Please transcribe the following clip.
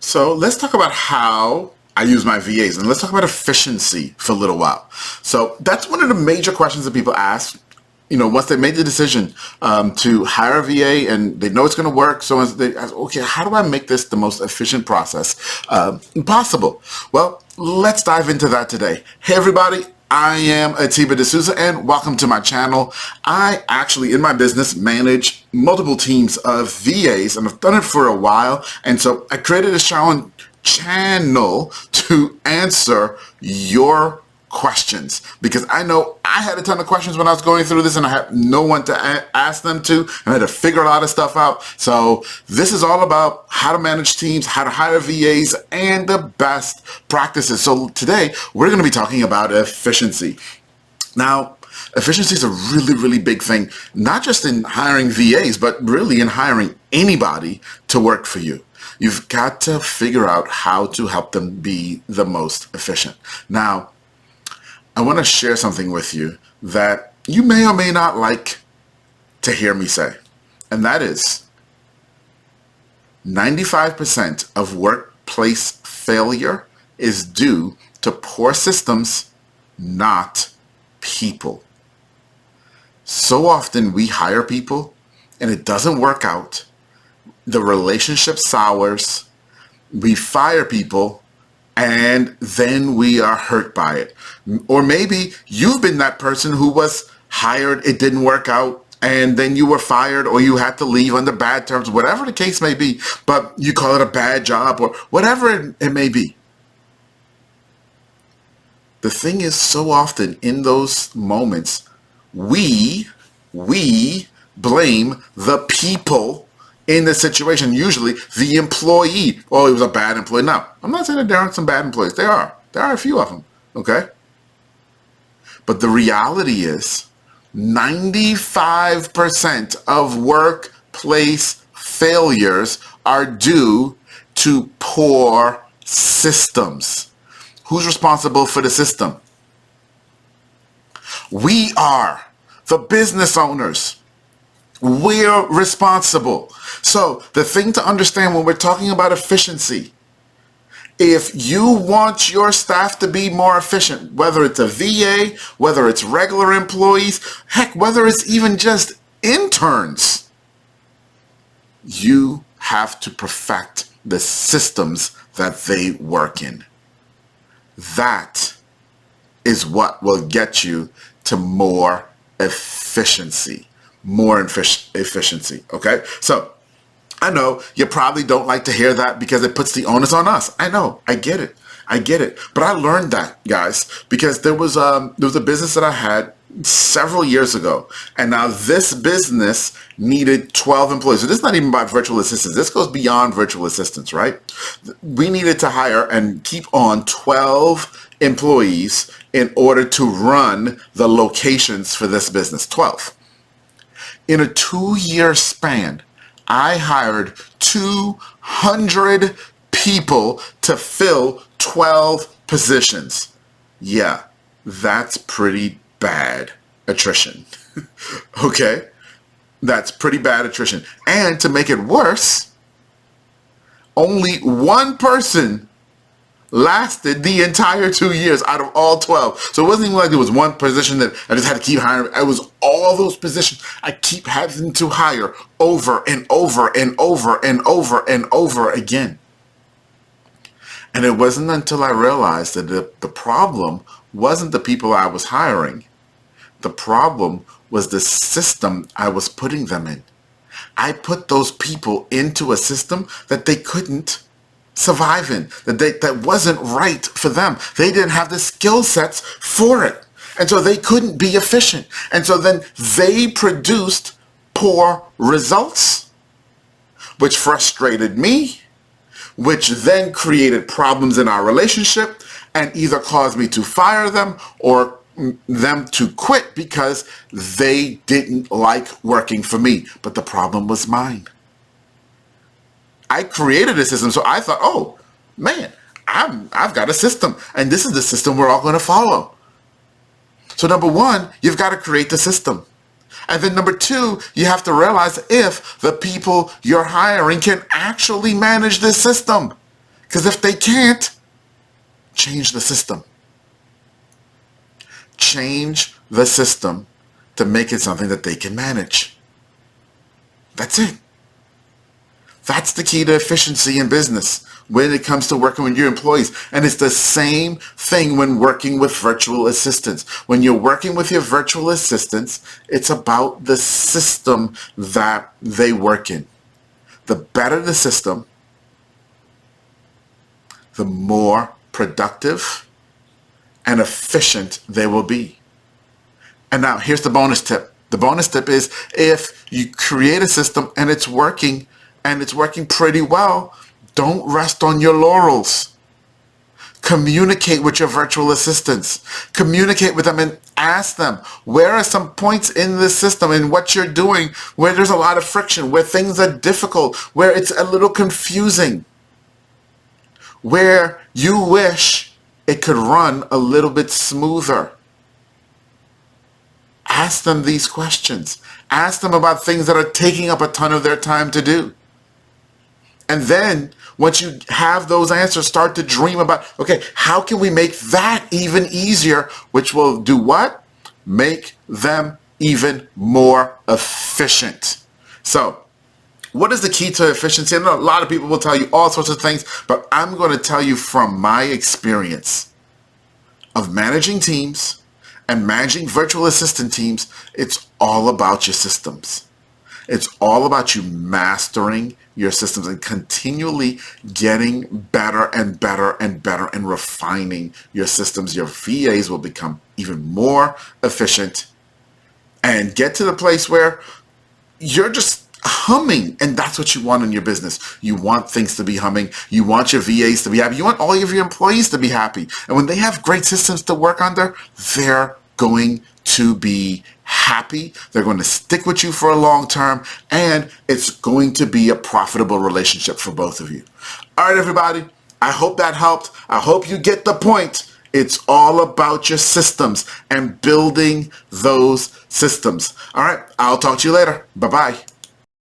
So let's talk about how I use my VAs, and let's talk about efficiency for a little while. So that's one of the major questions that people ask. Once they made the decision to hire a VA and they know it's going to work, so they ask, okay, how do I make this the most efficient process possible? Well, let's dive into that today. Hey, everybody. I am Atiba D'Souza and welcome to my channel. I actually, in my business, manage multiple teams of VAs and I've done it for a while. And so I created a channel to answer your questions because I know I had a ton of questions when I was going through this and I had no one to ask them to, and I had to figure a lot of stuff out. So this is all about how to manage teams, how to hire VAs, and the best practices. So today we're going to be talking about efficiency. Now, efficiency is a really, really big thing, not just in hiring VAs, but really in hiring anybody to work for you. You've got to figure out how to help them be the most efficient. Now, I want to share something with you that you may or may not like to hear me say, and that is 95% of workplace failure is due to poor systems, not people. So often we hire people and it doesn't work out. The relationship sours, we fire people, and then we are hurt by it. Or maybe you've been that person who was hired, it didn't work out, and then you were fired or you had to leave under bad terms, whatever the case may be, but you call it a bad job or whatever it may be. The thing is, so often in those moments, we blame the people in the situation, usually the employee. Oh, he was a bad employee. Now, I'm not saying that there aren't some bad employees. There are a few of them, okay? But the reality is 95% of workplace failures are due to poor systems. Who's responsible for the system? We are, the business owners. We're responsible. So the thing to understand when we're talking about efficiency, if you want your staff to be more efficient, whether it's a VA, whether it's regular employees, heck, whether it's even just interns, you have to perfect the systems that they work in. That is what will get you to more efficiency. Okay? So I know you probably don't like to hear that because it puts the onus on us. I know. I get it. But I learned that, guys, because there was a business that I had several years ago. And now this business needed 12 employees. So this is not even about virtual assistants. This goes beyond virtual assistants, right? We needed to hire and keep on 12 employees in order to run the locations for this business. 12. In a 2-year span, I hired 200 people to fill 12 positions. Yeah, that's pretty bad attrition. Okay? That's pretty bad attrition. And to make it worse, only one person lasted the entire 2 years out of all 12. So it wasn't even like there was one position that I just had to keep hiring. It was all those positions I keep having to hire over and over and over and over and over again. And it wasn't until I realized that the problem wasn't the people I was hiring. The problem was the system I was putting them in. I put those people into a system that they couldn't survive in, that wasn't right for them. They didn't have the skill sets for it. And so they couldn't be efficient. And so then they produced poor results, which frustrated me, which then created problems in our relationship and either caused me to fire them or them to quit because they didn't like working for me. But the problem was mine. I created a system, so I thought, oh, man, I've got a system, and this is the system we're all going to follow. So number one, you've got to create the system. And then number two, you have to realize if the people you're hiring can actually manage this system. Because if they can't, change the system. Change the system to make it something that they can manage. That's it. That's the key to efficiency in business when it comes to working with your employees. And it's the same thing when working with virtual assistants. When you're working with your virtual assistants, it's about the system that they work in. The better the system, the more productive and efficient they will be. And now here's the bonus tip. The bonus tip is if you create a system and it's working pretty well, don't rest on your laurels. Communicate with your virtual assistants. Communicate with them and ask them, where are some points in the system and what you're doing where there's a lot of friction, where things are difficult, where it's a little confusing, where you wish it could run a little bit smoother. Ask them these questions. Ask them about things that are taking up a ton of their time to do. And then once you have those answers, start to dream about, okay, how can we make that even easier, which will do what? Make them even more efficient. So what is the key to efficiency? I know a lot of people will tell you all sorts of things, but I'm going to tell you from my experience of managing teams and managing virtual assistant teams, it's all about your systems. It's all about you mastering your systems and continually getting better and better and better and refining your systems. Your VAs will become even more efficient and get to the place where you're just humming, and that's what you want in your business. You want things to be humming. You want your VAs to be happy. You want all of your employees to be happy. And when they have great systems to work under, they're going to be happy. They're going to stick with you for a long term, and it's going to be a profitable relationship for both of you. All right, everybody. I hope that helped. I hope you get the point. It's all about your systems and building those systems. All right. I'll talk to you later. Bye-bye.